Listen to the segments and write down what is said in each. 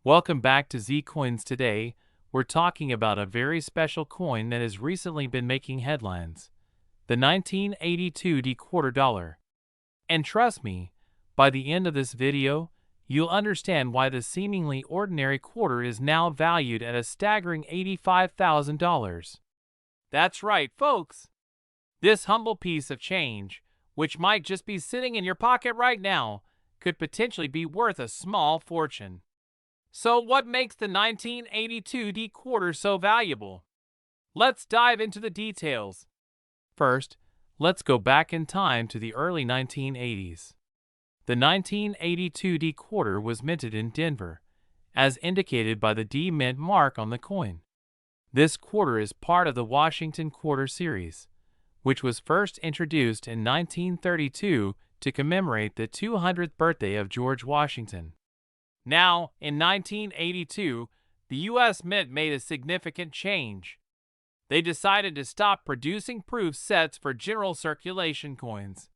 Welcome back to Z Coins. Today, we're talking about a very special coin that has recently been making headlines, the 1982 D quarter dollar. And trust me, by the end of this video, you'll understand why the seemingly ordinary quarter is now valued at a staggering $85,000. That's right, folks. This humble piece of change, which might just be sitting in your pocket right now, could potentially be worth a small fortune. So what makes the 1982 D quarter so valuable? Let's dive into the details. First, let's go back in time to the early 1980s. The 1982 D quarter was minted in Denver, as indicated by the D mint mark on the coin. This quarter is part of the Washington Quarter series, which was first introduced in 1932 to commemorate the 200th birthday of George Washington. Now, in 1982, the U.S. Mint made a significant change. They decided to stop producing proof sets for general circulation coins.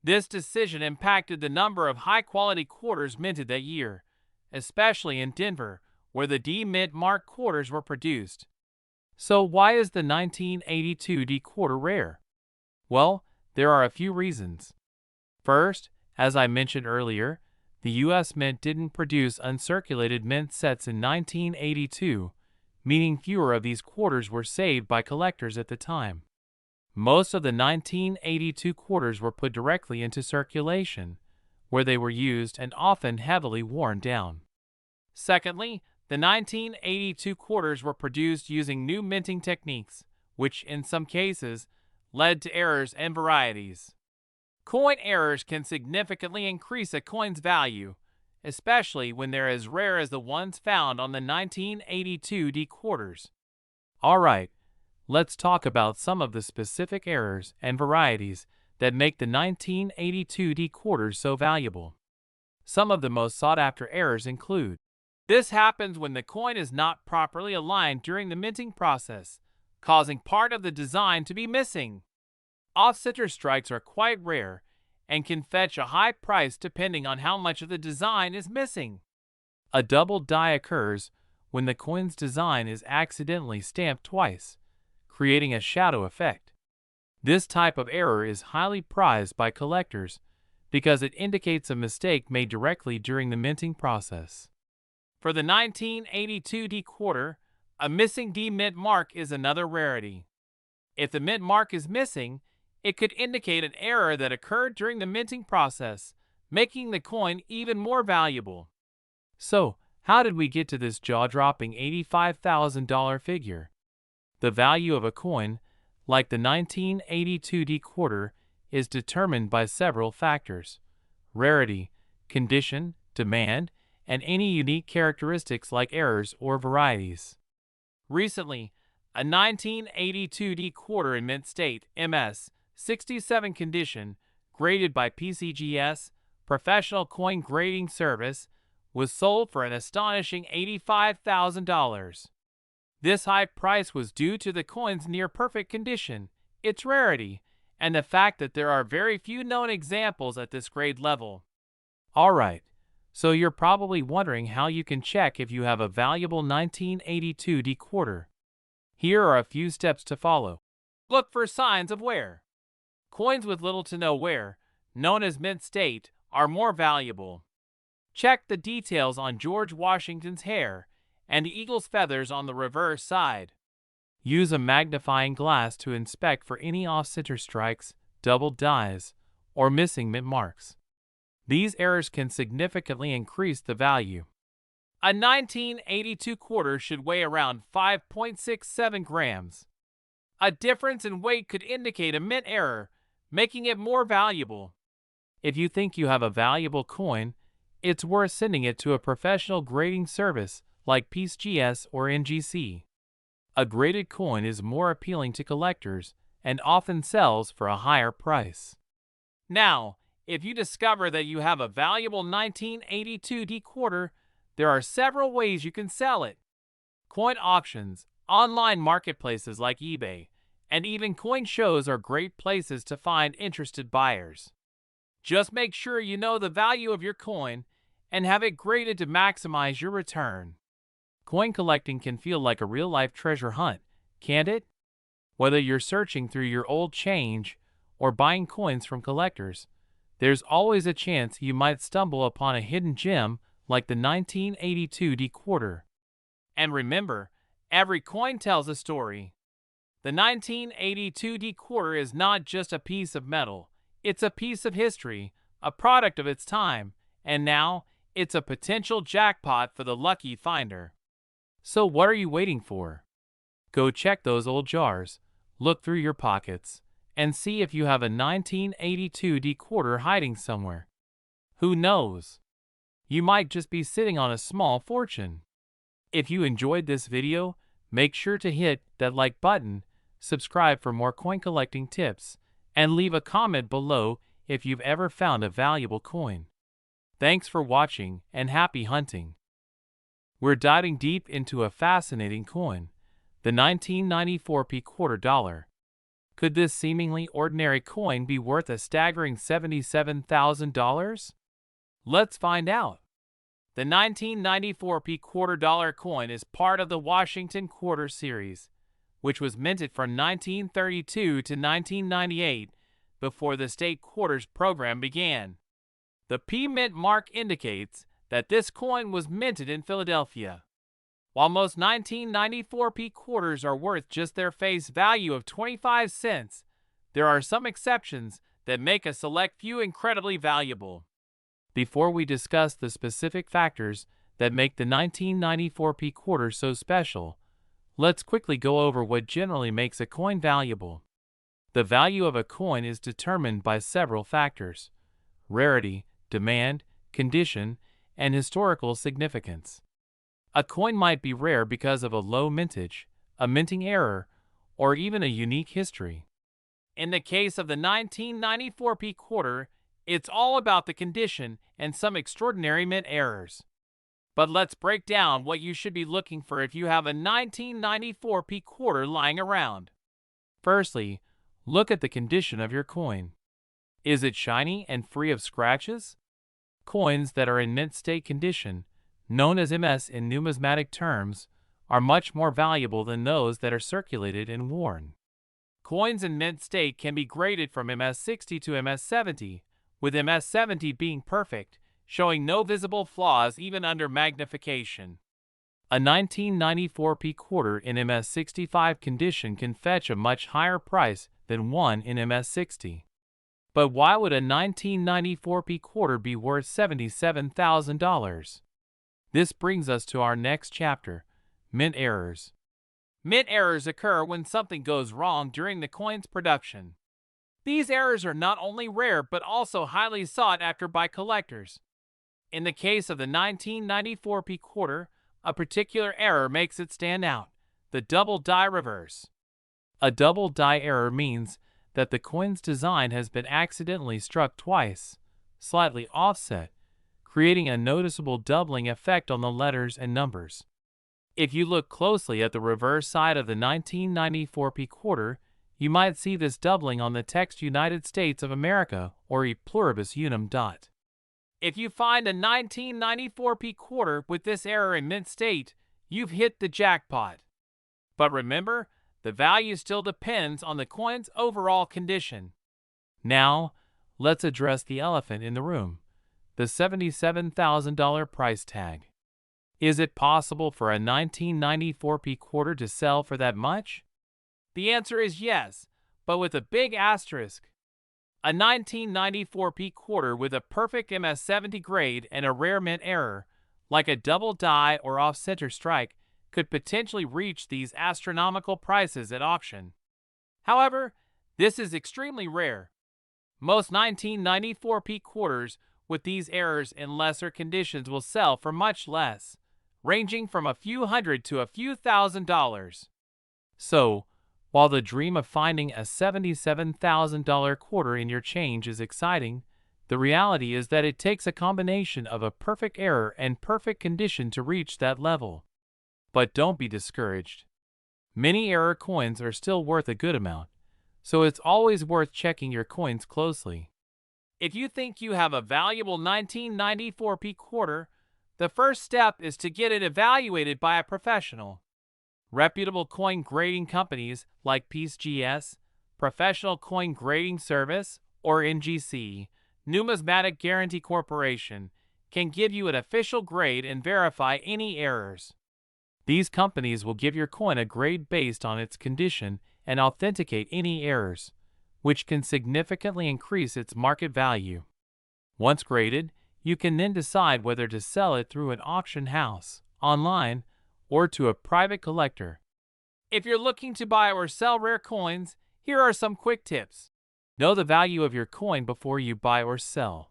This decision impacted the number of high-quality quarters minted that year, especially in Denver, where the D mint mark quarters were produced. So why is the 1982 D quarter rare? Well, there are a few reasons. First, as I mentioned earlier, the U.S. Mint didn't produce uncirculated mint sets in 1982, meaning fewer of these quarters were saved by collectors at the time. Most of the 1982 quarters were put directly into circulation, where they were used and often heavily worn down. Secondly, the 1982 quarters were produced using new minting techniques, which in some cases led to errors and varieties. Coin errors can significantly increase a coin's value, especially when they're as rare as the ones found on the 1982 D quarters. Alright, let's talk about some of the specific errors and varieties that make the 1982 D quarters so valuable. Some of the most sought-after errors include: this happens when the coin is not properly aligned during the minting process, causing part of the design to be missing. Off-center strikes are quite rare and can fetch a high price depending on how much of the design is missing. A doubled die occurs when the coin's design is accidentally stamped twice, creating a shadow effect. This type of error is highly prized by collectors because it indicates a mistake made directly during the minting process. For the 1982 D quarter, a missing D mint mark is another rarity. If the mint mark is missing, it could indicate an error that occurred during the minting process, making the coin even more valuable. So, how did we get to this jaw-dropping $85,000 figure? The value of a coin, like the 1982 D quarter, is determined by several factors: rarity, condition, demand, and any unique characteristics like errors or varieties. Recently, a 1982 D quarter in mint state, MS 67 condition, graded by PCGS, Professional Coin Grading Service, was sold for an astonishing $85,000. This high price was due to the coin's near-perfect condition, its rarity, and the fact that there are very few known examples at this grade level. Alright, so you're probably wondering how you can check if you have a valuable 1982 D quarter. Here are a few steps to follow. Look for signs of wear. Coins with little to no wear, known as mint state, are more valuable. Check the details on George Washington's hair and the eagle's feathers on the reverse side. Use a magnifying glass to inspect for any off-center strikes, doubled dies, or missing mint marks. These errors can significantly increase the value. A 1982 quarter should weigh around 5.67 grams. A difference in weight could indicate a mint error, making it more valuable. If you think you have a valuable coin, it's worth sending it to a professional grading service like PCGS or NGC. A graded coin is more appealing to collectors and often sells for a higher price. Now, if you discover that you have a valuable 1982 D quarter, there are several ways you can sell it. Coin auctions, online marketplaces like eBay, and even coin shows are great places to find interested buyers. Just make sure you know the value of your coin and have it graded to maximize your return. Coin collecting can feel like a real-life treasure hunt, can't it? Whether you're searching through your old change or buying coins from collectors, there's always a chance you might stumble upon a hidden gem like the 1982 D-quarter. And remember, every coin tells a story. The 1982 D-quarter is not just a piece of metal, it's a piece of history, a product of its time, and now it's a potential jackpot for the lucky finder. So what are you waiting for? Go check those old jars, look through your pockets, and see if you have a 1982 D-quarter hiding somewhere. Who knows? You might just be sitting on a small fortune. If you enjoyed this video, make sure to hit that like button, subscribe for more coin collecting tips, and leave a comment below if you've ever found a valuable coin. Thanks for watching and happy hunting. We're diving deep into a fascinating coin, the 1994 quarter dollar. Could this seemingly ordinary coin be worth a staggering $77,000? Let's find out. The 1994 quarter dollar coin is part of the Washington Quarter series, which was minted from 1932 to 1998 before the state quarters program began. The P mint mark indicates that this coin was minted in Philadelphia. While most 1994 quarters are worth just their face value of 25 cents, there are some exceptions that make a select few incredibly valuable. Before we discuss the specific factors that make the 1994 quarter so special, let's quickly go over what generally makes a coin valuable. The value of a coin is determined by several factors: rarity, demand, condition, and historical significance. A coin might be rare because of a low mintage, a minting error, or even a unique history. In the case of the 1994 quarter, it's all about the condition and some extraordinary mint errors. But let's break down what you should be looking for if you have a 1994 quarter lying around. Firstly, look at the condition of your coin. Is it shiny and free of scratches? Coins that are in mint state condition, known as MS in numismatic terms, are much more valuable than those that are circulated and worn. Coins in mint state can be graded from MS60 to MS70, with MS70 being perfect, showing no visible flaws even under magnification. A 1994 quarter in MS65 condition can fetch a much higher price than one in MS60. But why would a 1994 quarter be worth $77,000? This brings us to our next chapter, mint errors. Mint errors occur when something goes wrong during the coin's production. These errors are not only rare but also highly sought after by collectors. In the case of the 1994 quarter, a particular error makes it stand out: the doubled die reverse. A doubled die error means that the coin's design has been accidentally struck twice, slightly offset, creating a noticeable doubling effect on the letters and numbers. If you look closely at the reverse side of the 1994 quarter, you might see this doubling on the text United States of America or E pluribus unum dot. If you find a 1994 quarter with this error in mint state, you've hit the jackpot. But remember, the value still depends on the coin's overall condition. Now, let's address the elephant in the room: the $77,000 price tag. Is it possible for a 1994 quarter to sell for that much? The answer is yes, but with a big asterisk. A 1994 quarter with a perfect MS70 grade and a rare mint error, like a double die or off-center strike, could potentially reach these astronomical prices at auction. However, this is extremely rare. Most 1994 quarters with these errors in lesser conditions will sell for much less, ranging from a few hundred to a few $1,000s. So, while the dream of finding a $77,000 quarter in your change is exciting, the reality is that it takes a combination of a perfect error and perfect condition to reach that level. But don't be discouraged. Many error coins are still worth a good amount, so it's always worth checking your coins closely. If you think you have a valuable 1994 P quarter, the first step is to get it evaluated by a professional. Reputable coin grading companies like PGS, Professional Coin Grading Service, or NGC, Numismatic Guarantee Corporation, can give you an official grade and verify any errors. These companies will give your coin a grade based on its condition and authenticate any errors, which can significantly increase its market value. Once graded, you can then decide whether to sell it through an auction house, online, or to a private collector. If you're looking to buy or sell rare coins, here are some quick tips. Know the value of your coin before you buy or sell.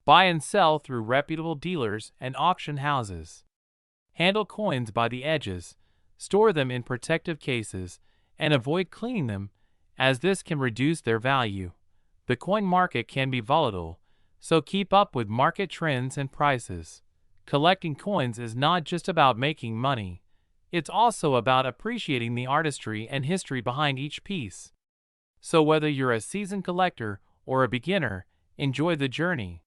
Buy and sell through reputable dealers and auction houses. Handle coins by the edges, store them in protective cases, and avoid cleaning them, as this can reduce their value. The coin market can be volatile, so keep up with market trends and prices. Collecting coins is not just about making money. It's also about appreciating the artistry and history behind each piece. So whether you're a seasoned collector or a beginner, enjoy the journey.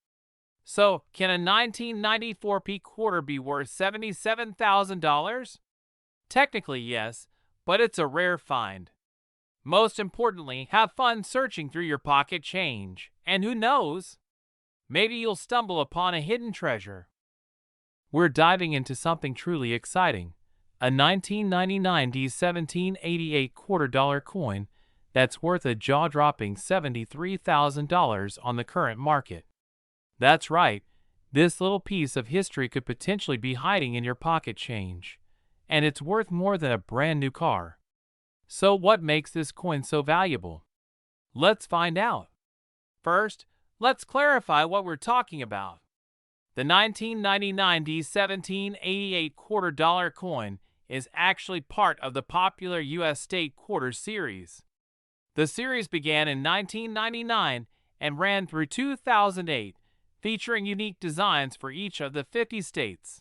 So, can a 1994 P quarter be worth $77,000? Technically, yes, but it's a rare find. Most importantly, have fun searching through your pocket change, and who knows? Maybe you'll stumble upon a hidden treasure. We're diving into something truly exciting, a 1999 D1788 $quarter coin that's worth a jaw-dropping $73,000 on the current market. That's right, this little piece of history could potentially be hiding in your pocket change, and it's worth more than a brand new car. So what makes this coin so valuable? Let's find out. First, let's clarify what we're talking about. The 1999 D1788 $quarter coin is actually part of the popular U.S. state quarter series. The series began in 1999 and ran through 2008, featuring unique designs for each of the 50 states.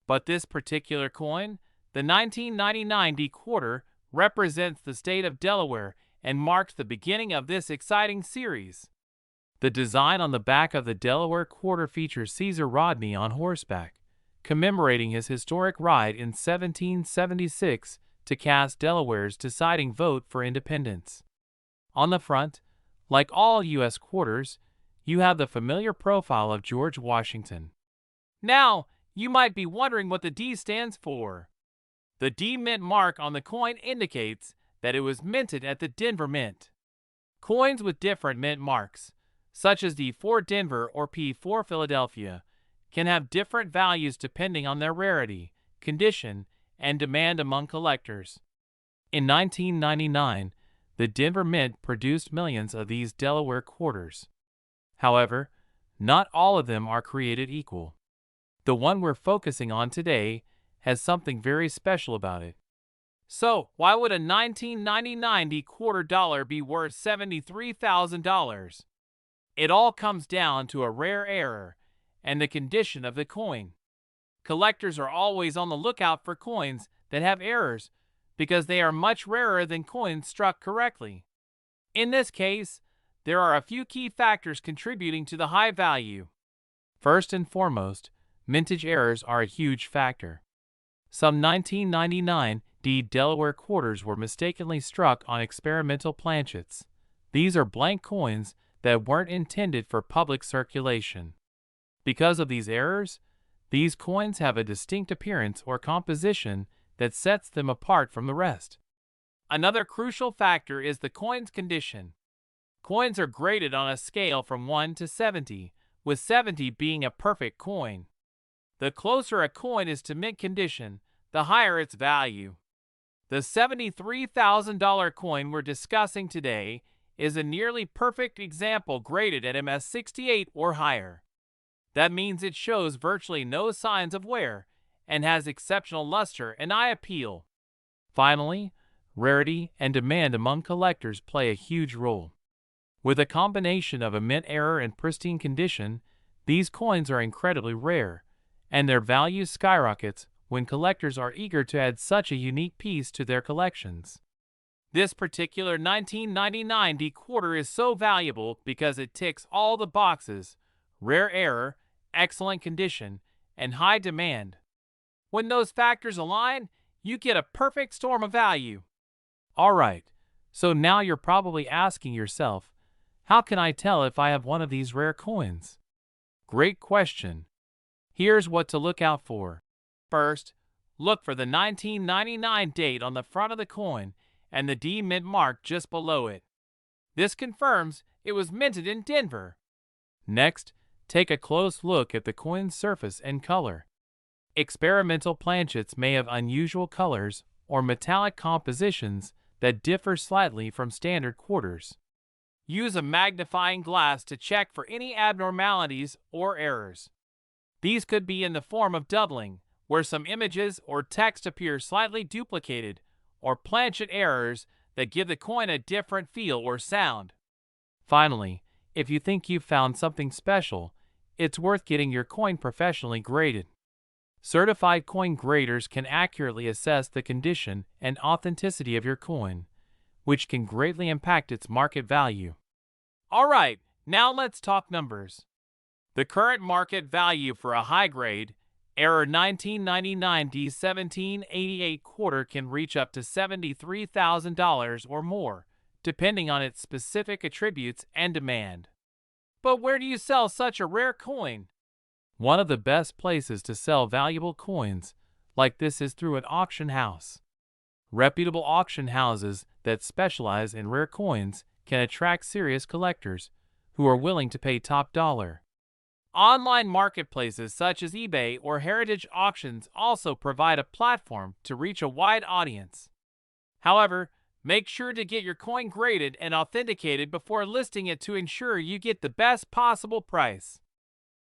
But this particular coin, the 1999 D quarter, represents the state of Delaware and marks the beginning of this exciting series. The design on the back of the Delaware quarter features Caesar Rodney on horseback, commemorating his historic ride in 1776 to cast Delaware's deciding vote for independence. On the front, like all U.S. quarters, you have the familiar profile of George Washington. Now, you might be wondering what the D stands for. The D Mint mark on the coin indicates that it was minted at the Denver Mint. Coins with different mint marks, such as D4 Denver or P4 Philadelphia, can have different values depending on their rarity, condition, and demand among collectors. In 1999, the Denver Mint produced millions of these Delaware quarters. However, not all of them are created equal. The one we're focusing on today has something very special about it. So, why would a 1999 D $quarter be worth $73,000? It all comes down to a rare error and the condition of the coin. Collectors are always on the lookout for coins that have errors because they are much rarer than coins struck correctly. In this case, there are a few key factors contributing to the high value. First and foremost, mintage errors are a huge factor. Some 1999 D Delaware quarters were mistakenly struck on experimental planchets. These are blank coins that weren't intended for public circulation. Because of these errors, these coins have a distinct appearance or composition that sets them apart from the rest. Another crucial factor is the coin's condition. Coins are graded on a scale from 1 to 70, with 70 being a perfect coin. The closer a coin is to mint condition, the higher its value. The $73,000 coin we're discussing today is a nearly perfect example graded at MS68 or higher. That means it shows virtually no signs of wear and has exceptional luster and eye appeal. Finally, rarity and demand among collectors play a huge role. With a combination of a mint error and pristine condition, these coins are incredibly rare, and their value skyrockets when collectors are eager to add such a unique piece to their collections. This particular 1999 D quarter is so valuable because it ticks all the boxes: rare error, excellent condition, and high demand. When those factors align, you get a perfect storm of value. Alright, so now you're probably asking yourself, how can I tell if I have one of these rare coins? Great question. Here's what to look out for. First, look for the 1999 date on the front of the coin and the D mint mark just below it. This confirms it was minted in Denver. Next, take a close look at the coin's surface and color. Experimental planchets may have unusual colors or metallic compositions that differ slightly from standard quarters. Use a magnifying glass to check for any abnormalities or errors. These could be in the form of doubling, where some images or text appear slightly duplicated, or planchet errors that give the coin a different feel or sound. Finally, if you think you've found something special, it's worth getting your coin professionally graded. Certified coin graders can accurately assess the condition and authenticity of your coin, which can greatly impact its market value. Alright, now let's talk numbers. The current market value for a high-grade, error 1999 D1788 quarter can reach up to $73,000 or more, depending on its specific attributes and demand. But where do you sell such a rare coin? One of the best places to sell valuable coins like this is through an auction house. Reputable auction houses that specialize in rare coins can attract serious collectors who are willing to pay top dollar. Online marketplaces such as eBay or heritage auctions also provide a platform to reach a wide audience. However, make sure to get your coin graded and authenticated before listing it to ensure you get the best possible price.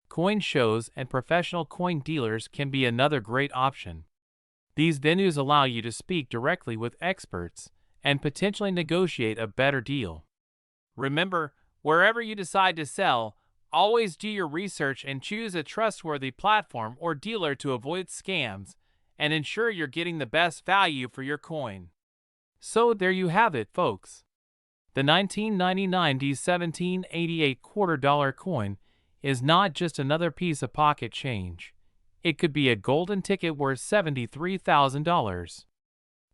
Coin shows and professional coin dealers can be another great option. These venues allow you to speak directly with experts and potentially negotiate a better deal. Remember, wherever you decide to sell, always do your research and choose a trustworthy platform or dealer to avoid scams and ensure you're getting the best value for your coin. So there you have it, folks. The 1999 D1788 $quarter coin is not just another piece of pocket change. It could be a golden ticket worth $73,000.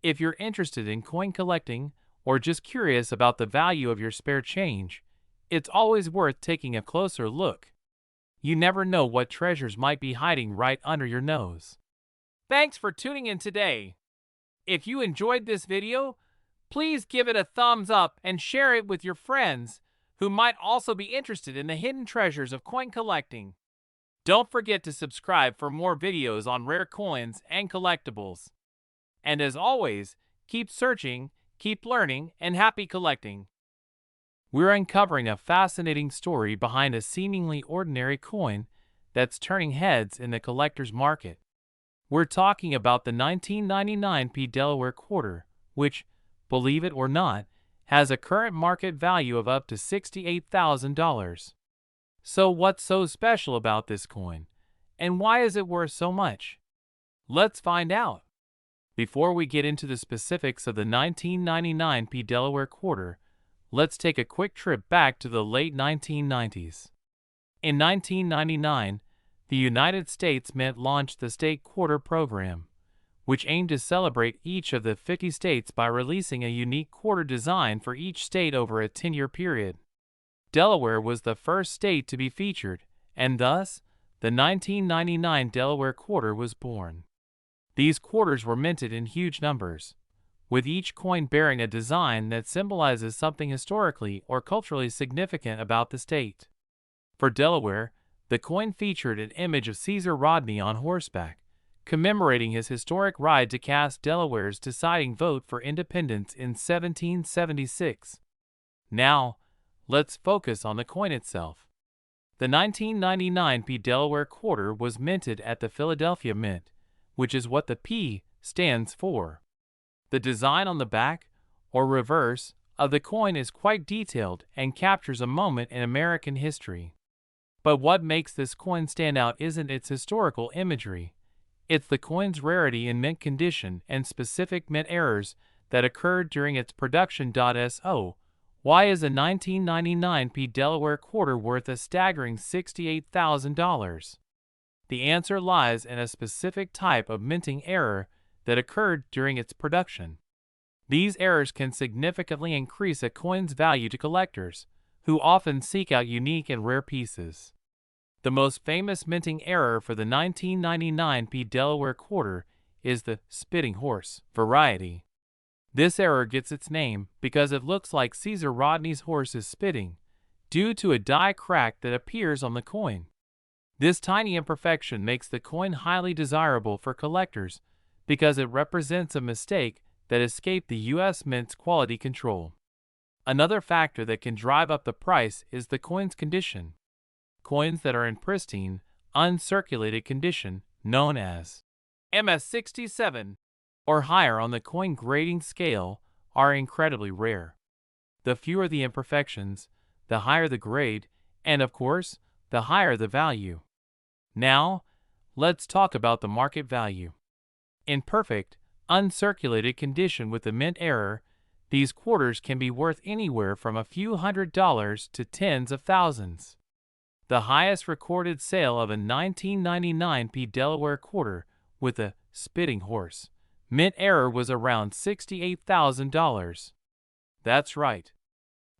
If you're interested in coin collecting or just curious about the value of your spare change, it's always worth taking a closer look. You never know what treasures might be hiding right under your nose. Thanks for tuning in today. If you enjoyed this video, please give it a thumbs up and share it with your friends who might also be interested in the hidden treasures of coin collecting. Don't forget to subscribe for more videos on rare coins and collectibles. And as always, keep searching, keep learning, and happy collecting. We're uncovering a fascinating story behind a seemingly ordinary coin that's turning heads in the collector's market. We're talking about the 1999 P Delaware quarter, which, believe it or not, has a current market value of up to $68,000. So what's so special about this coin, and why is it worth so much? Let's find out. Before we get into the specifics of the 1999 P Delaware quarter, let's take a quick trip back to the late 1990s. In 1999, the United States Mint launched the State Quarter program, which aimed to celebrate each of the 50 states by releasing a unique quarter design for each state over a 10-year period. Delaware was the first state to be featured, and thus, the 1999 Delaware quarter was born. These quarters were minted in huge numbers, with each coin bearing a design that symbolizes something historically or culturally significant about the state. For Delaware, the coin featured an image of Caesar Rodney on horseback, commemorating his historic ride to cast Delaware's deciding vote for independence in 1776. Now, let's focus on the coin itself. The 1999 P Delaware quarter was minted at the Philadelphia Mint, which is what the P stands for. The design on the back, or reverse, of the coin is quite detailed and captures a moment in American history. But what makes this coin stand out isn't its historical imagery. It's the coin's rarity in mint condition and specific mint errors that occurred during its production. So, why is a 1999 P Delaware quarter worth a staggering $68,000? The answer lies in a specific type of minting error that occurred during its production. These errors can significantly increase a coin's value to collectors, who often seek out unique and rare pieces. The most famous minting error for the 1999 P Delaware quarter is the spitting horse variety. This error gets its name because it looks like Caesar Rodney's horse is spitting, due to a die crack that appears on the coin. This tiny imperfection makes the coin highly desirable for collectors because it represents a mistake that escaped the U.S. Mint's quality control. Another factor that can drive up the price is the coin's condition. Coins that are in pristine, uncirculated condition, known as MS67 or higher on the coin grading scale, are incredibly rare. The fewer the imperfections, the higher the grade, and of course, the higher the value. Now, let's talk about the market value. In perfect, uncirculated condition with the mint error, these quarters can be worth anywhere from a few $100s to tens of thousands. The highest recorded sale of a 1999 P Delaware quarter with a spitting horse mint error was around $68,000. That's right.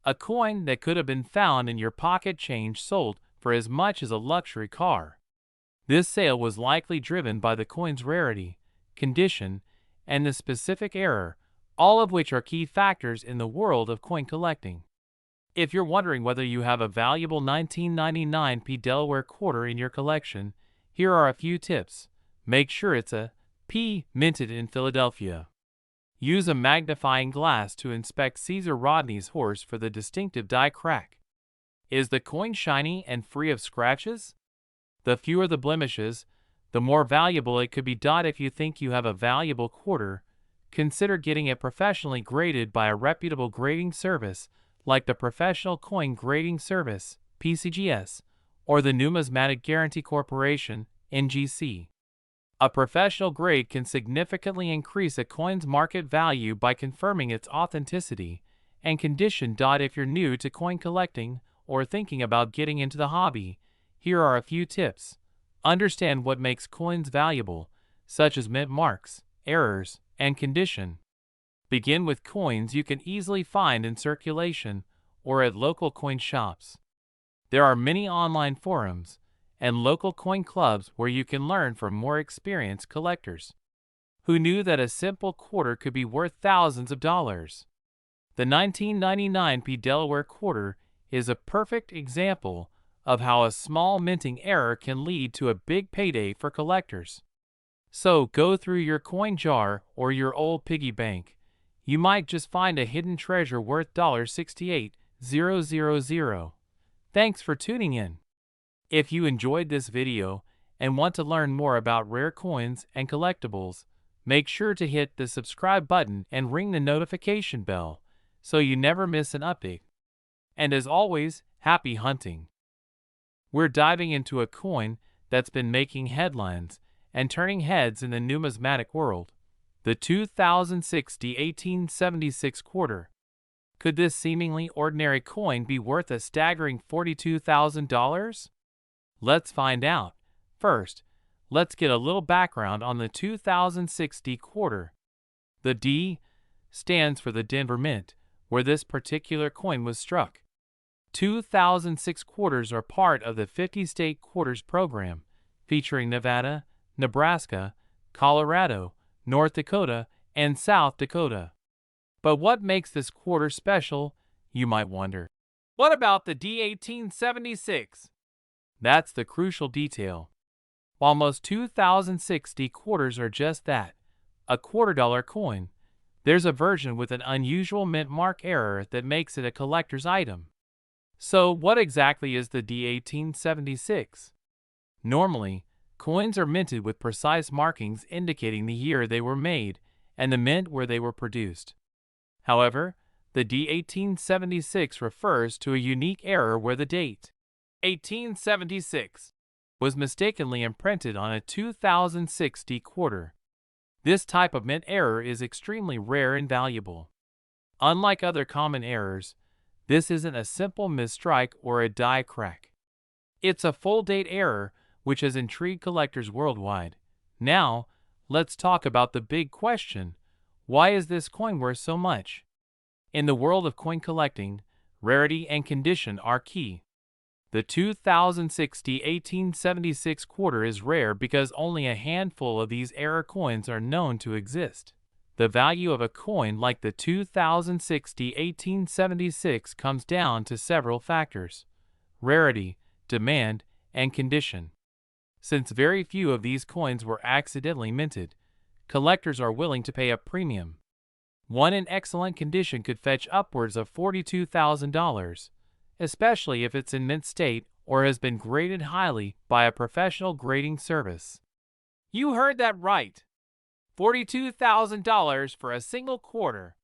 A coin that could have been found in your pocket change sold for as much as a luxury car. This sale was likely driven by the coin's rarity, condition, and the specific error, all of which are key factors in the world of coin collecting. If you're wondering whether you have a valuable 1999 P Delaware quarter in your collection, here are a few tips. Make sure it's a P minted in Philadelphia. Use a magnifying glass to inspect Caesar Rodney's horse for the distinctive die crack. Is the coin shiny and free of scratches? The fewer the blemishes, the more valuable it could be. If you think you have a valuable quarter, consider getting it professionally graded by a reputable grading service like the Professional Coin Grading Service, PCGS, or the Numismatic Guarantee Corporation, NGC. A professional grade can significantly increase a coin's market value by confirming its authenticity and condition. If you're new to coin collecting or thinking about getting into the hobby, here are a few tips. Understand what makes coins valuable, such as mint marks, errors, and condition. Begin with coins you can easily find in circulation or at local coin shops. There are many online forums and local coin clubs where you can learn from more experienced collectors who knew that a simple quarter could be worth thousands of dollars. The 1999 P Delaware quarter is a perfect example of how a small minting error can lead to a big payday for collectors. So go through your coin jar or your old piggy bank. You might just find a hidden treasure worth $68,000. Thanks for tuning in. If you enjoyed this video and want to learn more about rare coins and collectibles, make sure to hit the subscribe button and ring the notification bell so you never miss an update. And as always, happy hunting! We're diving into a coin that's been making headlines and turning heads in the numismatic world, the 2006 D1876 quarter. Could this seemingly ordinary coin be worth a staggering $42,000? Let's find out. First, let's get a little background on the 2006 D quarter. The D stands for the Denver Mint, where this particular coin was struck. 2006 quarters are part of the 50-state quarters program, featuring Nevada, Nebraska, Colorado, North Dakota, and South Dakota. But what makes this quarter special, you might wonder? What about the D1876? That's the crucial detail. While most 2006 D quarters are just that, a $quarter coin, there's a version with an unusual mint mark error that makes it a collector's item. So what exactly is the D1876? Normally, coins are minted with precise markings indicating the year they were made and the mint where they were produced. However, the D1876 refers to a unique error where the date 1876 was mistakenly imprinted on a 2006 D quarter. This type of mint error is extremely rare and valuable. Unlike other common errors, this isn't a simple misstrike or a die crack. It's a full date error, which has intrigued collectors worldwide. Now, let's talk about the big question: why is this coin worth so much? In the world of coin collecting, rarity and condition are key. The 2060 1876 quarter is rare because only a handful of these error coins are known to exist. The value of a coin like the 2060 1876 comes down to several factors: rarity, demand, and condition. Since very few of these coins were accidentally minted, collectors are willing to pay a premium. One in excellent condition could fetch upwards of $42,000, especially if it's in mint state or has been graded highly by a professional grading service. You heard that right. $42,000 for a single quarter.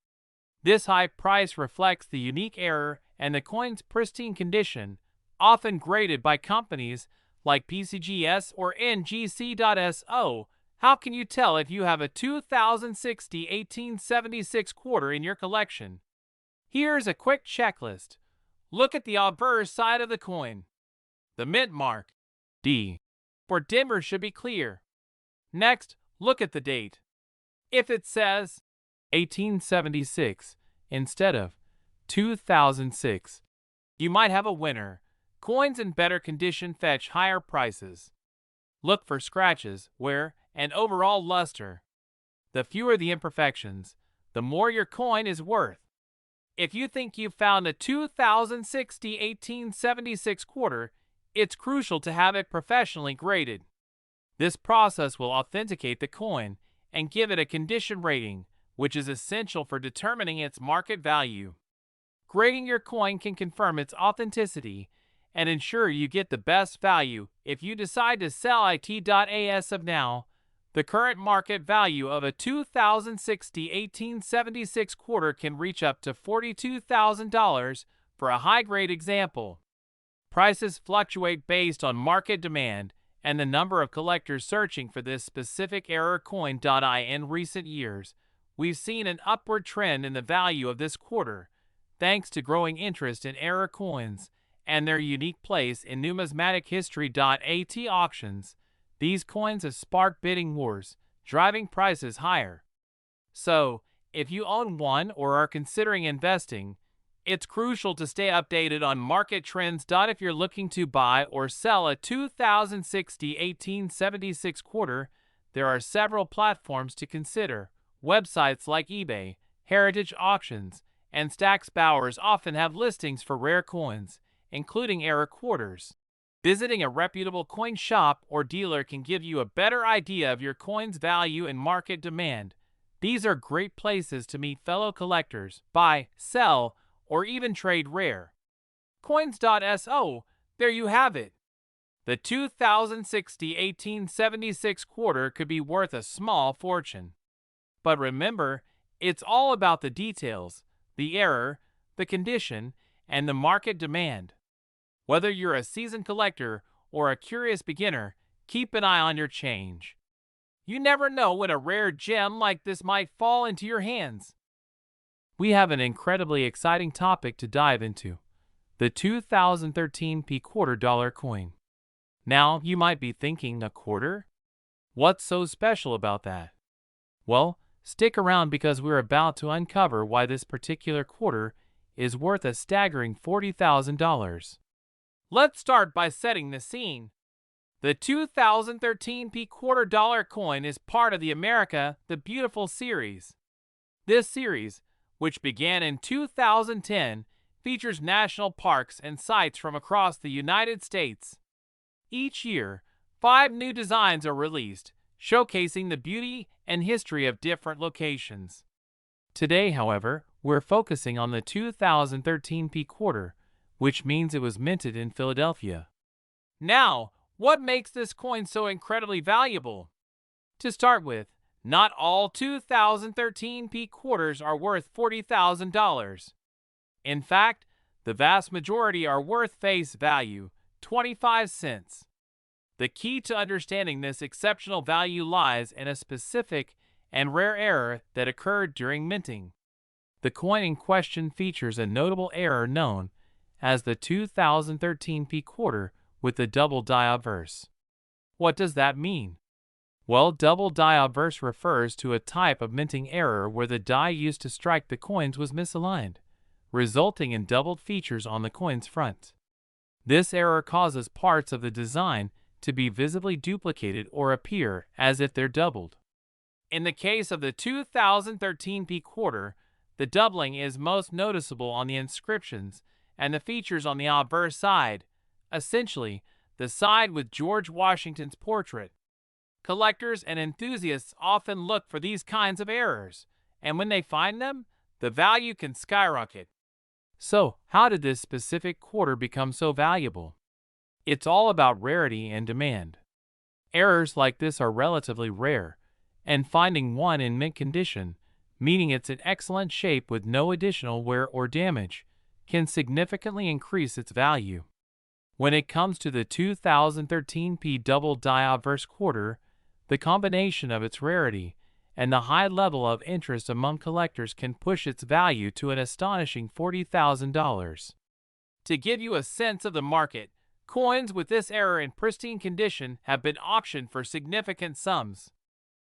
This high price reflects the unique error and the coin's pristine condition, often graded by companies like PCGS or NGC.SO. How can you tell if you have a 2060 1876 quarter in your collection? Here's a quick checklist. Look at the obverse side of the coin. The mint mark, D, for dimmer should be clear. Next, look at the date. If it says 1876 instead of 2006, you might have a winner. Coins in better condition fetch higher prices. Look for scratches, wear, and overall luster. The fewer the imperfections, the more your coin is worth. If you think you've found a 2060 1876 quarter, it's crucial to have it professionally graded. This process will authenticate the coin and give it a condition rating, which is essential for determining its market value. Grading your coin can confirm its authenticity and ensure you get the best value. If you decide to sell it as of now, the current market value of a 2060 1876 quarter can reach up to $42,000 for a high-grade example. Prices fluctuate based on market demand and the number of collectors searching for this specific error coin. In recent years, we've seen an upward trend in the value of this quarter, thanks to growing interest in error coins and their unique place in numismatic history. At auctions, these coins have sparked bidding wars, driving prices higher. So, if you own one or are considering investing, it's crucial to stay updated on market trends. If you're looking to buy or sell a 2060 1876 quarter, there are several platforms to consider. Websites like eBay, Heritage Auctions, and Stax Bowers often have listings for rare coins, including error quarters. Visiting a reputable coin shop or dealer can give you a better idea of your coin's value and market demand. These are great places to meet fellow collectors, buy, sell, or even trade rare coins.so. There you have it. The 2060 1876 quarter could be worth a small fortune. But remember, it's all about the details, the error, the condition, and the market demand. Whether you're a seasoned collector or a curious beginner, keep an eye on your change. You never know when a rare gem like this might fall into your hands. We have an incredibly exciting topic to dive into: the 2013 quarter dollar coin. Now, you might be thinking, a quarter? What's so special about that? Well, stick around because we're about to uncover why this particular quarter is worth a staggering $40,000. Let's start by setting the scene. The 2013 quarter dollar coin is part of the America the Beautiful series. This series, which began in 2010, features national parks and sites from across the United States. Each year, 5 new designs are released, showcasing the beauty and history of different locations. Today, however, we're focusing on the 2013 quarter, which means it was minted in Philadelphia. Now, what makes this coin so incredibly valuable? To start with, not all 2013 quarters are worth $40,000. In fact, the vast majority are worth face value, 25 cents. The key to understanding this exceptional value lies in a specific and rare error that occurred during minting. The coin in question features a notable error known as the 2013 P quarter with the double die obverse. What does that mean? Well, double die obverse refers to a type of minting error where the die used to strike the coins was misaligned, resulting in doubled features on the coin's front. This error causes parts of the design to be visibly duplicated or appear as if they're doubled. In the case of the 2013 P quarter, the doubling is most noticeable on the inscriptions and the features on the obverse side, essentially the side with George Washington's portrait. Collectors and enthusiasts often look for these kinds of errors, and when they find them, the value can skyrocket. So, how did this specific quarter become so valuable? It's all about rarity and demand. Errors like this are relatively rare, and finding one in mint condition, meaning it's in excellent shape with no additional wear or damage, can significantly increase its value. When it comes to the 2013 P Doubled Die Obverse quarter, the combination of its rarity and the high level of interest among collectors can push its value to an astonishing $40,000. To give you a sense of the market, coins with this error in pristine condition have been auctioned for significant sums.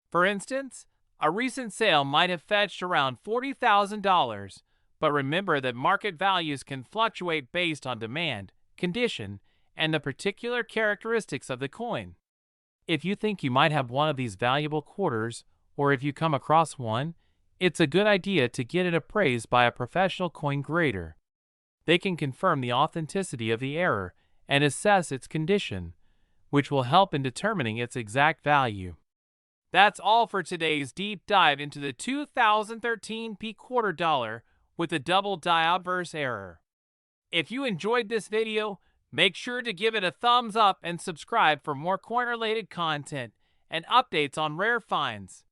For instance, a recent sale might have fetched around $40,000, but remember that market values can fluctuate based on demand, condition, and the particular characteristics of the coin. If you think you might have one of these valuable quarters, or if you come across one, it's a good idea to get it appraised by a professional coin grader. They can confirm the authenticity of the error and assess its condition, which will help in determining its exact value. That's all for today's deep dive into the 2013 P quarter dollar with the double die obverse error. If you enjoyed this video, make sure to give it a thumbs up and subscribe for more coin-related content and updates on rare finds.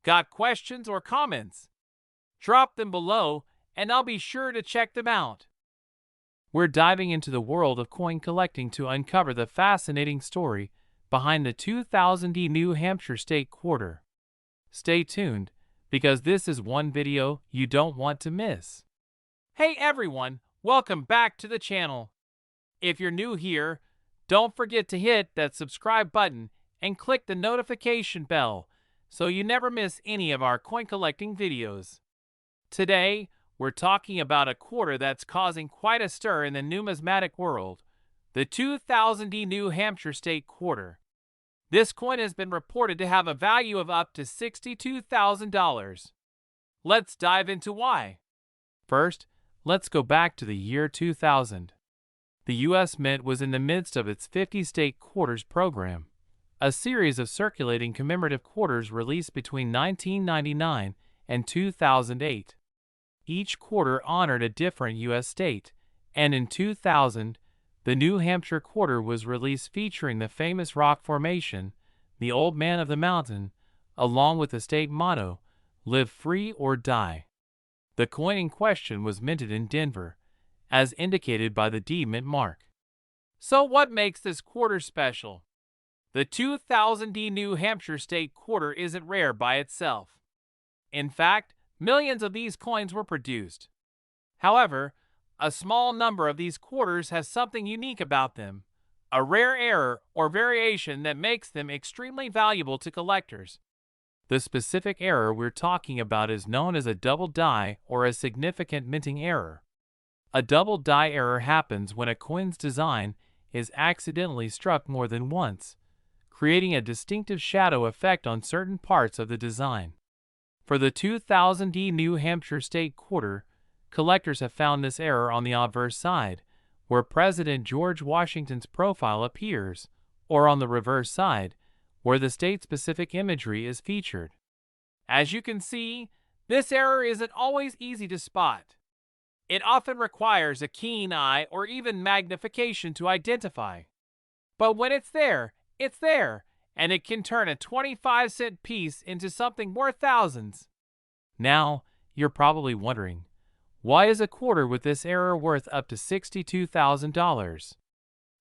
Got questions or comments? Drop them below and I'll be sure to check them out. We're diving into the world of coin collecting to uncover the fascinating story behind the 2000 New Hampshire State Quarter. Stay tuned, because this is one video you don't want to miss. Hey everyone, welcome back to the channel. If you're new here, don't forget to hit that subscribe button and click the notification bell so you never miss any of our coin collecting videos. Today, we're talking about a quarter that's causing quite a stir in the numismatic world, the 2000 New Hampshire State Quarter. This coin has been reported to have a value of up to $62,000. Let's dive into why. First, let's go back to the year 2000. The U.S. Mint was in the midst of its 50 State Quarters program, a series of circulating commemorative quarters released between 1999 and 2008. Each quarter honored a different U.S. state, and in 2000, the New Hampshire quarter was released featuring the famous rock formation, the Old Man of the Mountain, along with the state motto, "Live Free or Die." The coin in question was minted in Denver, as indicated by the D mint mark. So what makes this quarter special? The 2000 New Hampshire State Quarter isn't rare by itself. In fact, millions of these coins were produced. However, a small number of these quarters has something unique about them, a rare error or variation that makes them extremely valuable to collectors. The specific error we're talking about is known as a double die or a significant minting error. A double die error happens when a coin's design is accidentally struck more than once, creating a distinctive shadow effect on certain parts of the design. For the 2000 New Hampshire State Quarter, collectors have found this error on the obverse side, where President George Washington's profile appears, or on the reverse side, where the state-specific imagery is featured. As you can see, this error isn't always easy to spot. It often requires a keen eye or even magnification to identify. But when it's there, and it can turn a 25-cent piece into something worth thousands. Now, you're probably wondering, why is a quarter with this error worth up to $62,000?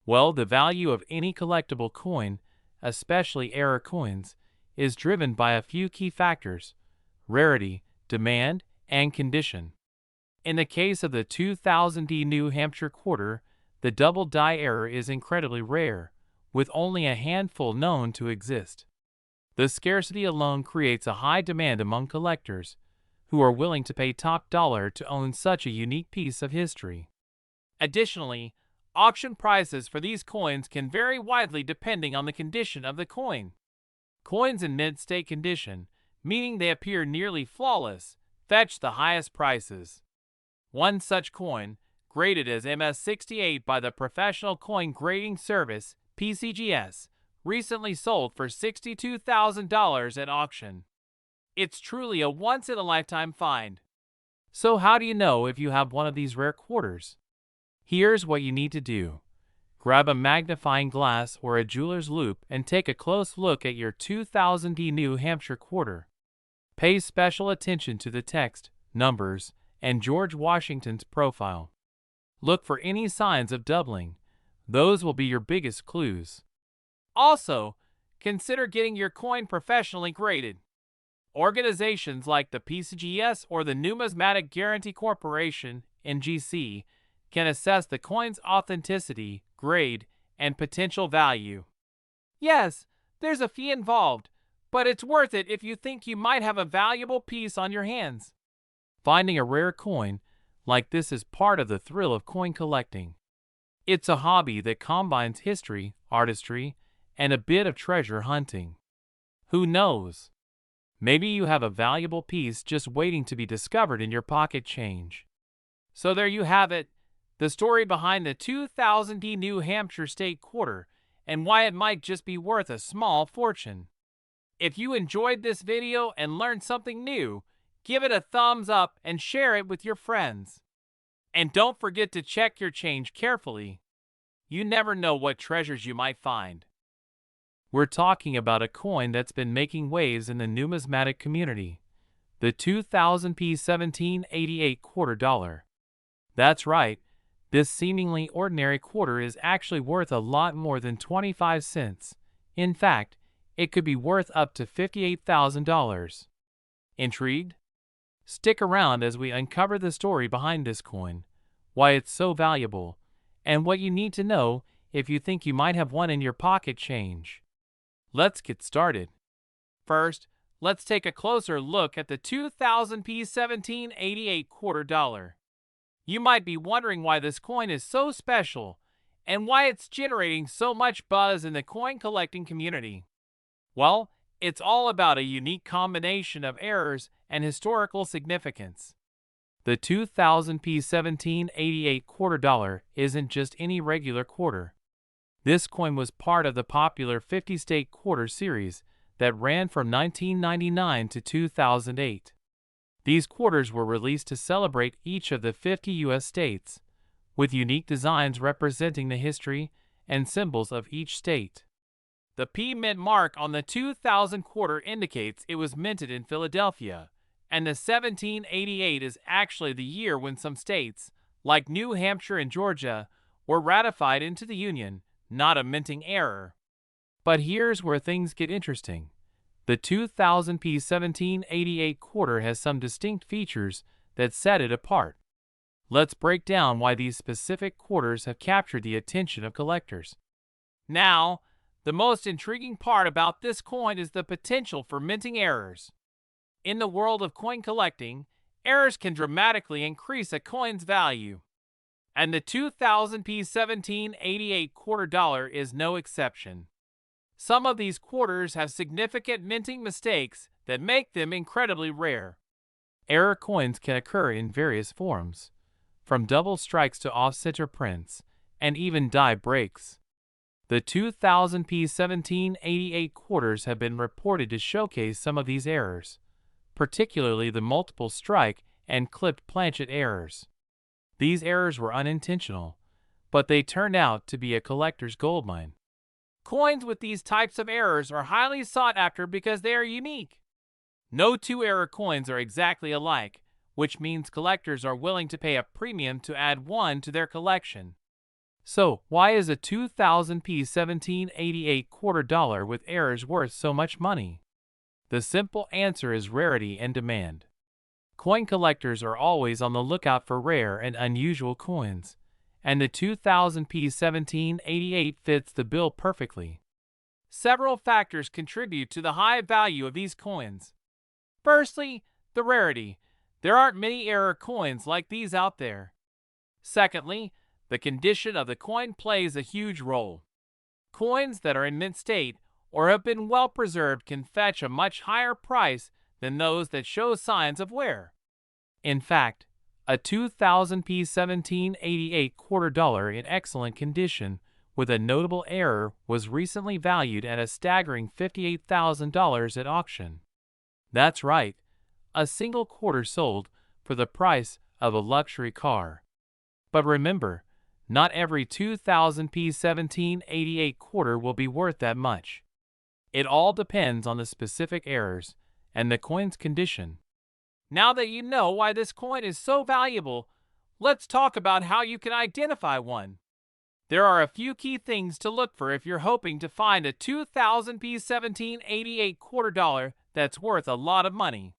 Well, the value of any collectible coin, especially error coins, is driven by a few key factors: rarity, demand, and condition. In the case of the 2000D New Hampshire quarter, the double die error is incredibly rare, with only a handful known to exist. The scarcity alone creates a high demand among collectors, who are willing to pay top dollar to own such a unique piece of history. Additionally, auction prices for these coins can vary widely depending on the condition of the coin. Coins in mint-state condition, meaning they appear nearly flawless, fetch the highest prices. One such coin, graded as MS68 by the Professional Coin Grading Service (PCGS), recently sold for $62,000 at auction. It's truly a once-in-a-lifetime find. So how do you know if you have one of these rare quarters? Here's what you need to do. Grab a magnifying glass or a jeweler's loupe and take a close look at your 2000D New Hampshire quarter. Pay special attention to the text, numbers, and George Washington's profile. Look for any signs of doubling. Those will be your biggest clues. Also, consider getting your coin professionally graded. Organizations like the PCGS or the Numismatic Guarantee Corporation (NGC) can assess the coin's authenticity, grade, and potential value. Yes, there's a fee involved, but it's worth it if you think you might have a valuable piece on your hands. Finding a rare coin like this is part of the thrill of coin collecting. It's a hobby that combines history, artistry, and a bit of treasure hunting. Who knows? Maybe you have a valuable piece just waiting to be discovered in your pocket change. So there you have it, the story behind the 2000D New Hampshire State Quarter and why it might just be worth a small fortune. If you enjoyed this video and learned something new, give it a thumbs up and share it with your friends. And don't forget to check your change carefully. You never know what treasures you might find. We're talking about a coin that's been making waves in the numismatic community, the 2000p 1788 quarter dollar. That's right, this seemingly ordinary quarter is actually worth a lot more than 25 cents. In fact, it could be worth up to $58,000. Intrigued? Stick around as we uncover the story behind this coin, why it's so valuable, and what you need to know if you think you might have one in your pocket change. Let's get started. First, let's take a closer look at the 2000p 1788 quarter dollar. You might be wondering why this coin is so special and why it's generating so much buzz in the coin collecting community. Well, it's all about a unique combination of errors and historical significance. The 2000p 1788 quarter dollar isn't just any regular quarter. This coin was part of the popular 50-state quarter series that ran from 1999 to 2008. These quarters were released to celebrate each of the 50 U.S. states, with unique designs representing the history and symbols of each state. The P mint mark on the 2000 quarter indicates it was minted in Philadelphia, and the 1788 is actually the year when some states, like New Hampshire and Georgia, were ratified into the Union, not a minting error. But here's where things get interesting. The 2000p 1788 quarter has some distinct features that set it apart. Let's break down why these specific quarters have captured the attention of collectors. Now, the most intriguing part about this coin is the potential for minting errors. In the world of coin collecting, errors can dramatically increase a coin's value. And the 2000p 1788 quarter dollar is no exception. Some of these quarters have significant minting mistakes that make them incredibly rare. Error coins can occur in various forms, from double strikes to off-center prints, and even die breaks. The 2000p 1788 quarters have been reported to showcase some of these errors, particularly the multiple strike and clipped planchet errors. These errors were unintentional, but they turned out to be a collector's goldmine. Coins with these types of errors are highly sought after because they are unique. No two error coins are exactly alike, which means collectors are willing to pay a premium to add one to their collection. So, why is a 2000p 1788 quarter dollar with errors worth so much money? The simple answer is rarity and demand. Coin collectors are always on the lookout for rare and unusual coins, and the 2000 P1788 fits the bill perfectly. Several factors contribute to the high value of these coins. Firstly, the rarity. There aren't many rare coins like these out there. Secondly, the condition of the coin plays a huge role. Coins that are in mint state or have been well preserved can fetch a much higher price than those that show signs of wear. In fact, a 2000 P1788 $quarter in excellent condition with a notable error was recently valued at a staggering $58,000 at auction. That's right, a single quarter sold for the price of a luxury car. But remember, not every 2000 P1788 $quarter will be worth that much. It all depends on the specific errors and the coin's condition. Now that you know why this coin is so valuable, let's talk about how you can identify one. There are a few key things to look for if you're hoping to find a 2000 P1788 $quarter that's worth a lot of money.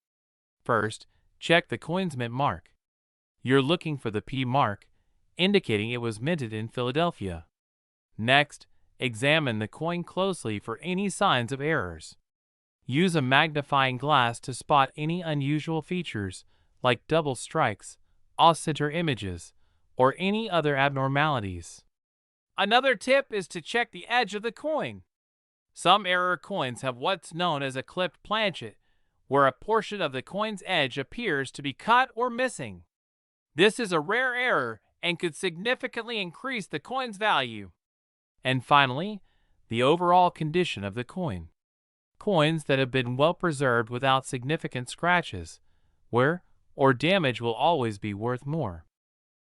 First, check the coin's mint mark. You're looking for the P mark, indicating it was minted in Philadelphia. Next, examine the coin closely for any signs of errors. Use a magnifying glass to spot any unusual features like double strikes, off-center images, or any other abnormalities. Another tip is to check the edge of the coin. Some error coins have what's known as a clipped planchet, where a portion of the coin's edge appears to be cut or missing. This is a rare error and could significantly increase the coin's value. And finally, the overall condition of the coin. Coins that have been well preserved without significant scratches, wear, or damage will always be worth more.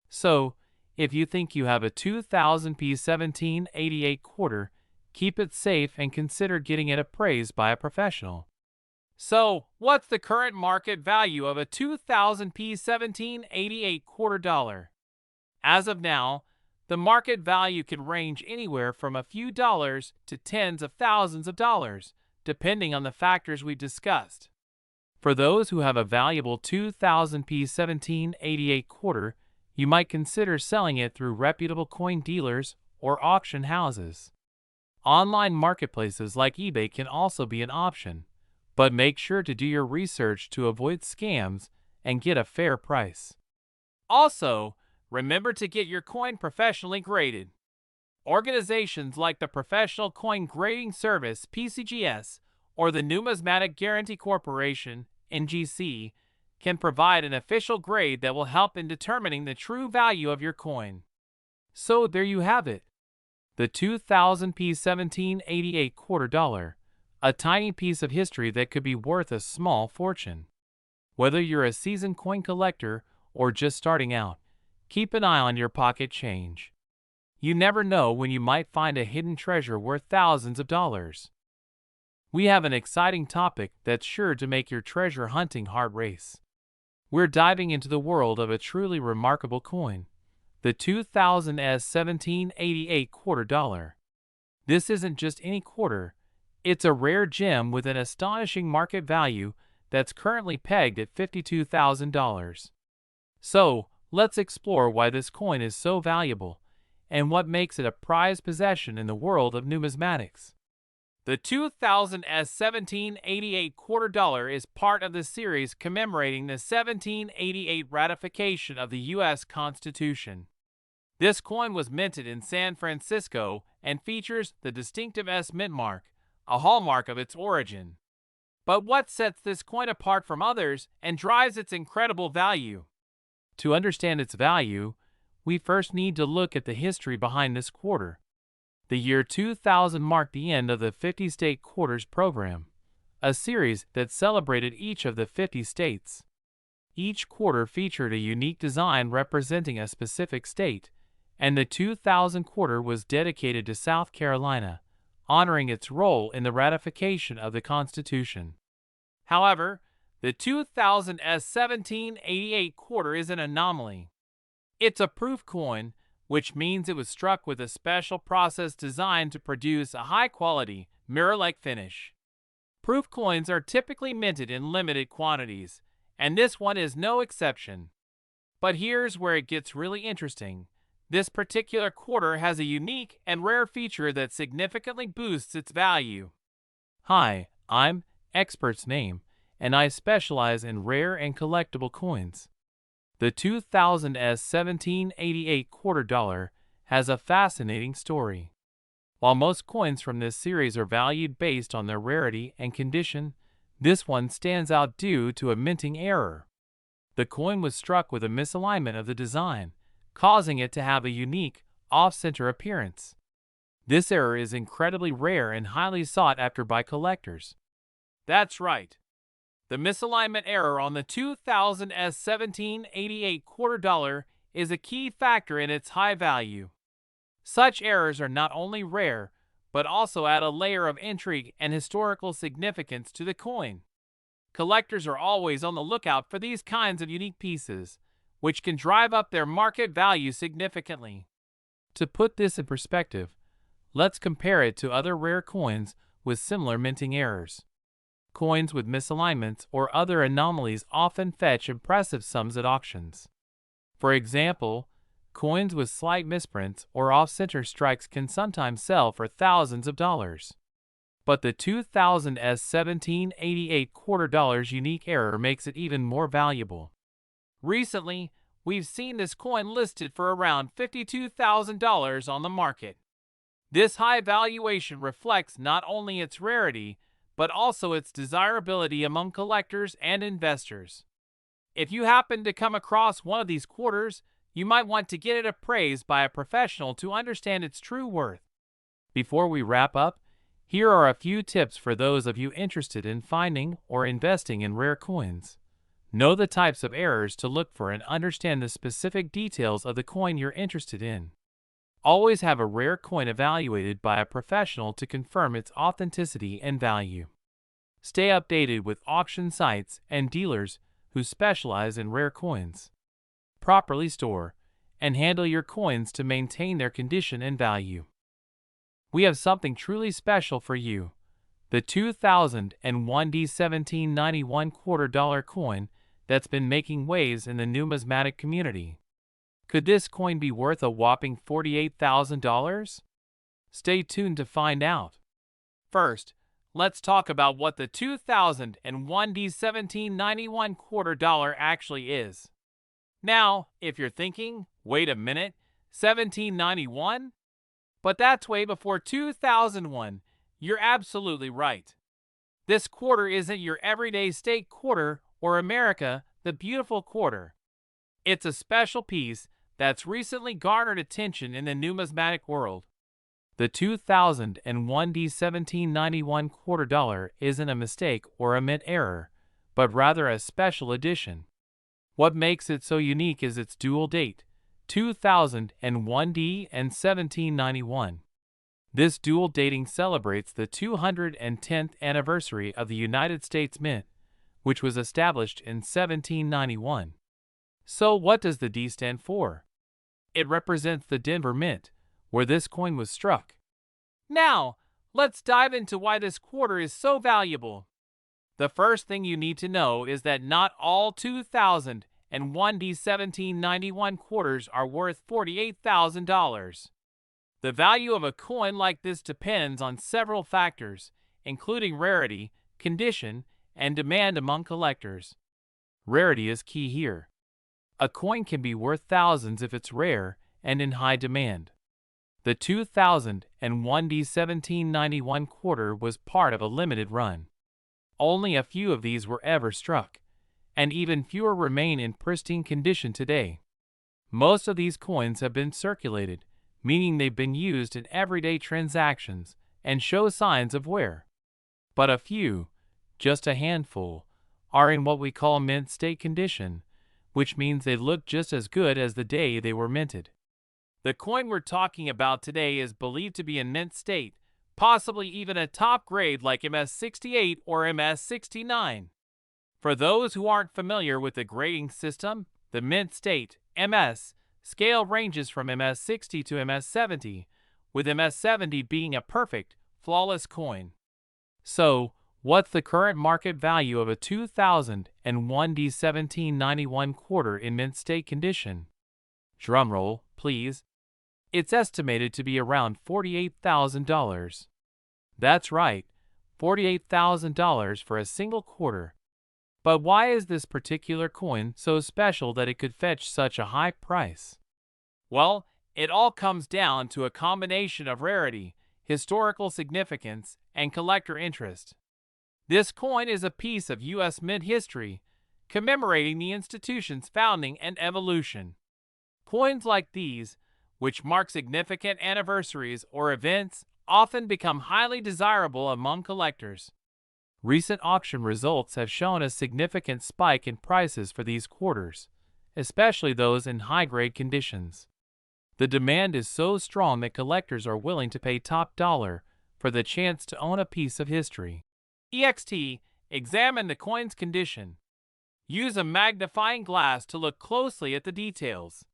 So, if you think you have a 2000 P1788 $quarter, keep it safe and consider getting it appraised by a professional. So, what's the current market value of a 2000 P1788 $quarter? As of now, the market value can range anywhere from a few dollars to tens of thousands of dollars, depending on the factors we discussed. For those who have a valuable 2000 P1788 $quarter, you might consider selling it through reputable coin dealers or auction houses. Online marketplaces like eBay can also be an option, but make sure to do your research to avoid scams and get a fair price. Also, remember to get your coin professionally graded. Organizations like the Professional Coin Grading Service (PCGS) or the Numismatic Guarantee Corporation (NGC) can provide an official grade that will help in determining the true value of your coin. So there you have it. The 2000 P1788 $quarter, a tiny piece of history that could be worth a small fortune. Whether you're a seasoned coin collector or just starting out, keep an eye on your pocket change. You never know when you might find a hidden treasure worth thousands of dollars. We have an exciting topic that's sure to make your treasure hunting heart race. We're diving into the world of a truly remarkable coin, the 2000 S1788 $quarter. This isn't just any quarter, it's a rare gem with an astonishing market value that's currently pegged at $52,000. So, let's explore why this coin is so valuable and what makes it a prized possession in the world of numismatics. The 2000 S1788 $quarter is part of the series commemorating the 1788 ratification of the U.S. Constitution. This coin was minted in San Francisco and features the distinctive S mint mark, a hallmark of its origin. But what sets this coin apart from others and drives its incredible value? To understand its value, we first need to look at the history behind this quarter. The year 2000 marked the end of the 50-state quarters program, a series that celebrated each of the 50 states. Each quarter featured a unique design representing a specific state, and the 2000 quarter was dedicated to South Carolina, honoring its role in the ratification of the Constitution. However, the 2000 S1788 $quarter is an anomaly. It's a proof coin, which means it was struck with a special process designed to produce a high-quality, mirror-like finish. Proof coins are typically minted in limited quantities, and this one is no exception. But here's where it gets really interesting. This particular quarter has a unique and rare feature that significantly boosts its value. Hi, I'm Expert's Name, and I specialize in rare and collectible coins. The 2000 1788 quarter dollar has a fascinating story. While most coins from this series are valued based on their rarity and condition, this one stands out due to a minting error. The coin was struck with a misalignment of the design, causing it to have a unique, off-center appearance. This error is incredibly rare and highly sought after by collectors. That's right. The misalignment error on the 2000 1788 quarter dollar is a key factor in its high value. Such errors are not only rare, but also add a layer of intrigue and historical significance to the coin. Collectors are always on the lookout for these kinds of unique pieces, which can drive up their market value significantly. To put this in perspective, let's compare it to other rare coins with similar minting errors. Coins with misalignments or other anomalies often fetch impressive sums at auctions. For example, coins with slight misprints or off-center strikes can sometimes sell for thousands of dollars. But the 2000 1788 quarter dollar's unique error makes it even more valuable. Recently, we've seen this coin listed for around $52,000 on the market. This high valuation reflects not only its rarity, but also its desirability among collectors and investors. If you happen to come across one of these quarters, you might want to get it appraised by a professional to understand its true worth. Before we wrap up, here are a few tips for those of you interested in finding or investing in rare coins. Know the types of errors to look for and understand the specific details of the coin you're interested in. Always have a rare coin evaluated by a professional to confirm its authenticity and value. Stay updated with auction sites and dealers who specialize in rare coins. Properly store and handle your coins to maintain their condition and value. We have something truly special for you. The 2001 D1791 quarter dollar coin that's been making waves in the numismatic community. Could this coin be worth a whopping $48,000? Stay tuned to find out. First, let's talk about what the 2001 D1791 quarter dollar actually is. Now, if you're thinking, wait a minute, 1791? But that's way before 2001. You're absolutely right. This quarter isn't your everyday state quarter or America, the beautiful quarter. It's a special piece that's recently garnered attention in the numismatic world. The 2001 D1791 quarter dollar isn't a mistake or a mint error, but rather a special edition. What makes it so unique is its dual date, 2001 D and 1791. This dual dating celebrates the 210th anniversary of the United States Mint, which was established in 1791. So what does the D stand for? It represents the Denver Mint, where this coin was struck. Now, let's dive into why this quarter is so valuable. The first thing you need to know is that not all 2001 D1791 quarters are worth $48,000. The value of a coin like this depends on several factors, including rarity, condition, and demand among collectors. Rarity is key here. A coin can be worth thousands if it's rare and in high demand. The 2001 D1791 quarter was part of a limited run. Only a few of these were ever struck, and even fewer remain in pristine condition today. Most of these coins have been circulated, meaning they've been used in everyday transactions and show signs of wear. But a few, just a handful, are in what we call mint state condition, which means they look just as good as the day they were minted. The coin we're talking about today is believed to be in mint state, possibly even a top grade like MS68 or MS69. For those who aren't familiar with the grading system, the mint state, MS, scale ranges from MS60 to MS70, with MS70 being a perfect, flawless coin. So, What's the current market value of a 2001 D1791 quarter in mint state condition? Drumroll, please. It's estimated to be around $48,000. That's right, $48,000 for a single quarter. But why is this particular coin so special that it could fetch such a high price? Well, it all comes down to a combination of rarity, historical significance, and collector interest. This coin is a piece of U.S. mint history, commemorating the institution's founding and evolution. Coins like these, which mark significant anniversaries or events, often become highly desirable among collectors. Recent auction results have shown a significant spike in prices for these quarters, especially those in high-grade conditions. The demand is so strong that collectors are willing to pay top dollar for the chance to own a piece of history. EXT, examine the coin's condition. Use a magnifying glass to look closely at the details.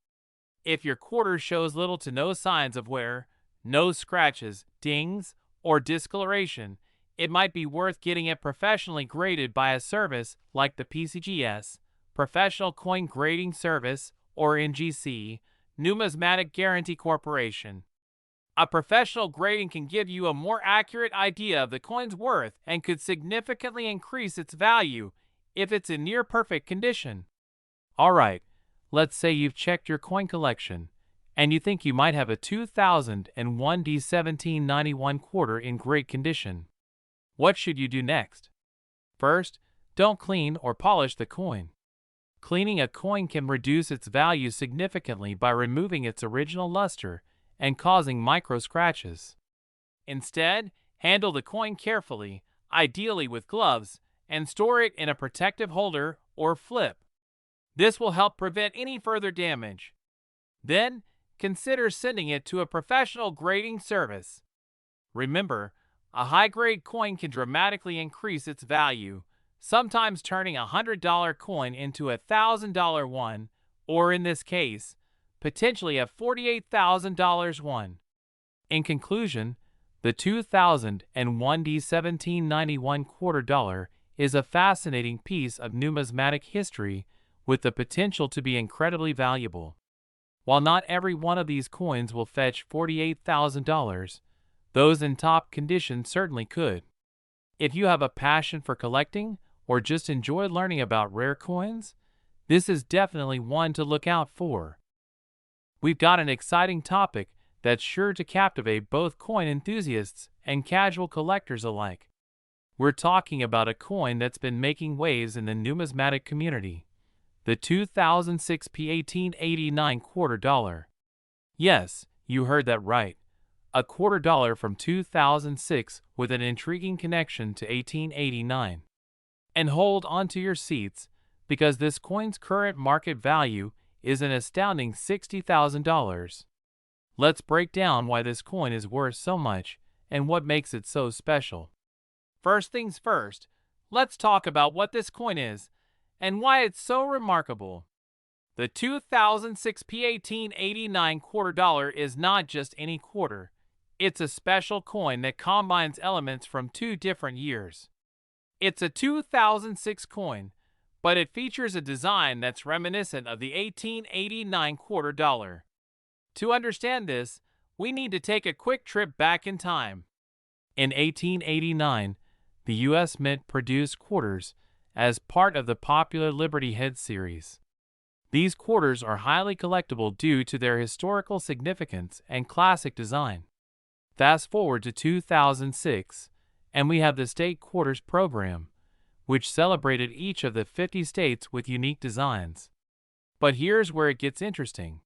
If your quarter shows little to no signs of wear, no scratches, dings, or discoloration, it might be worth getting it professionally graded by a service like the PCGS, Professional Coin Grading Service, or NGC, Numismatic Guarantee Corporation. A professional grading can give you a more accurate idea of the coin's worth and could significantly increase its value if it's in near-perfect condition. Alright, let's say you've checked your coin collection, and you think you might have a 2001 D1791 quarter in great condition. What should you do next? First, don't clean or polish the coin. Cleaning a coin can reduce its value significantly by removing its original luster and causing micro scratches. Instead, handle the coin carefully, ideally with gloves, and store it in a protective holder or flip. This will help prevent any further damage. Then, consider sending it to a professional grading service. Remember, a high-grade coin can dramatically increase its value, sometimes turning a $100 coin into a $1,000 one, or in this case, potentially a $48,000 one. In conclusion, the 2001 D1791 quarter dollar is a fascinating piece of numismatic history with the potential to be incredibly valuable. While not every one of these coins will fetch $48,000, those in top condition certainly could. If you have a passion for collecting or just enjoy learning about rare coins, this is definitely one to look out for. We've got an exciting topic that's sure to captivate both coin enthusiasts and casual collectors alike. We're talking about a coin that's been making waves in the numismatic community, the 2006 P1889 quarter dollar. Yes, you heard that right. A quarter dollar from 2006 with an intriguing connection to 1889. And hold on to your seats, because this coin's current market value is an astounding $60,000. Let's break down why this coin is worth so much and what makes it so special. First things first, let's talk about what this coin is and why it's so remarkable. The 2006 P1889 quarter dollar is not just any quarter. It's a special coin that combines elements from two different years. It's a 2006 coin, but it features a design that's reminiscent of the 1889 quarter dollar. To understand this, we need to take a quick trip back in time. In 1889, the U.S. Mint produced quarters as part of the popular Liberty Head series. These quarters are highly collectible due to their historical significance and classic design. Fast forward to 2006, and we have the State Quarters program, which celebrated each of the 50 states with unique designs. But here's where it gets interesting.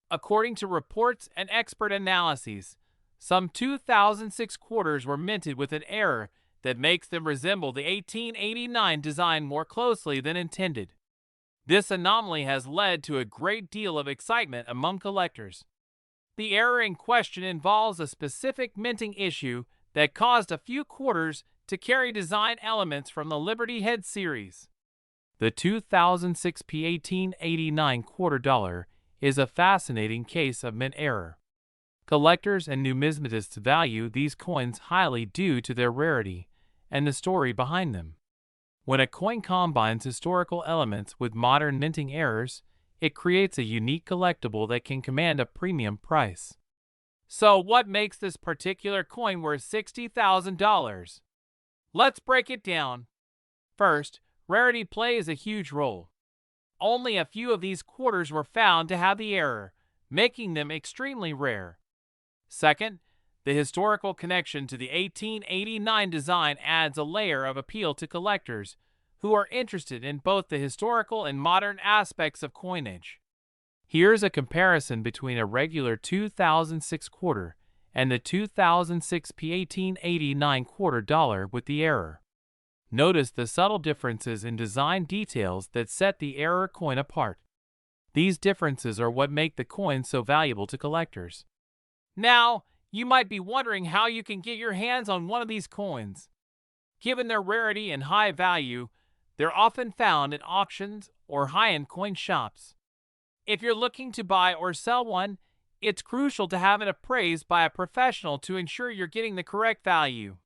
According to reports and expert analyses, some 2006 quarters were minted with an error that makes them resemble the 1889 design more closely than intended. This anomaly has led to a great deal of excitement among collectors. The error in question involves a specific minting issue that caused a few quarters to carry design elements from the Liberty Head series. The 2006 P1889 quarter dollar is a fascinating case of mint error. Collectors and numismatists value these coins highly due to their rarity and the story behind them. When a coin combines historical elements with modern minting errors, it creates a unique collectible that can command a premium price. So, what makes this particular coin worth $60,000? Let's break it down. First, rarity plays a huge role. Only a few of these quarters were found to have the error, making them extremely rare. Second, the historical connection to the 1889 design adds a layer of appeal to collectors who are interested in both the historical and modern aspects of coinage. Here's a comparison between a regular 2006 quarter and the 2006 1889 quarter dollar with the error. Notice the subtle differences in design details that set the error coin apart. These differences are what make the coin so valuable to collectors. Now, you might be wondering how you can get your hands on one of these coins. Given their rarity and high value, they're often found at auctions or high-end coin shops. If you're looking to buy or sell one, it's crucial to have it appraised by a professional to ensure you're getting the correct value.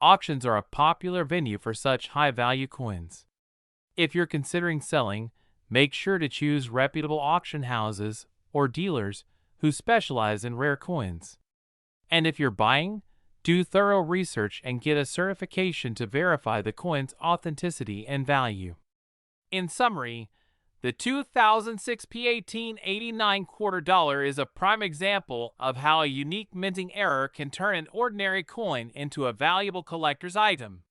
Auctions are a popular venue for such high-value coins. If you're considering selling, make sure to choose reputable auction houses or dealers who specialize in rare coins. And if you're buying, do thorough research and get a certification to verify the coin's authenticity and value. In summary, the 2006 1889 quarter dollar is a prime example of how a unique minting error can turn an ordinary coin into a valuable collector's item.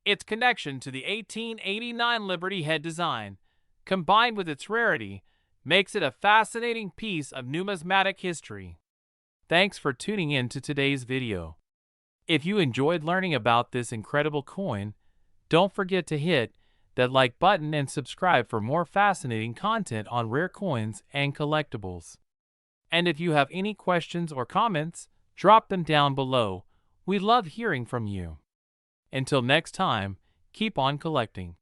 Its connection to the 1889 Liberty Head design, combined with its rarity, makes it a fascinating piece of numismatic history. Thanks for tuning in to today's video. If you enjoyed learning about this incredible coin, don't forget to hit that like button and subscribe for more fascinating content on rare coins and collectibles. And if you have any questions or comments, drop them down below. We love hearing from you. Until next time, keep on collecting.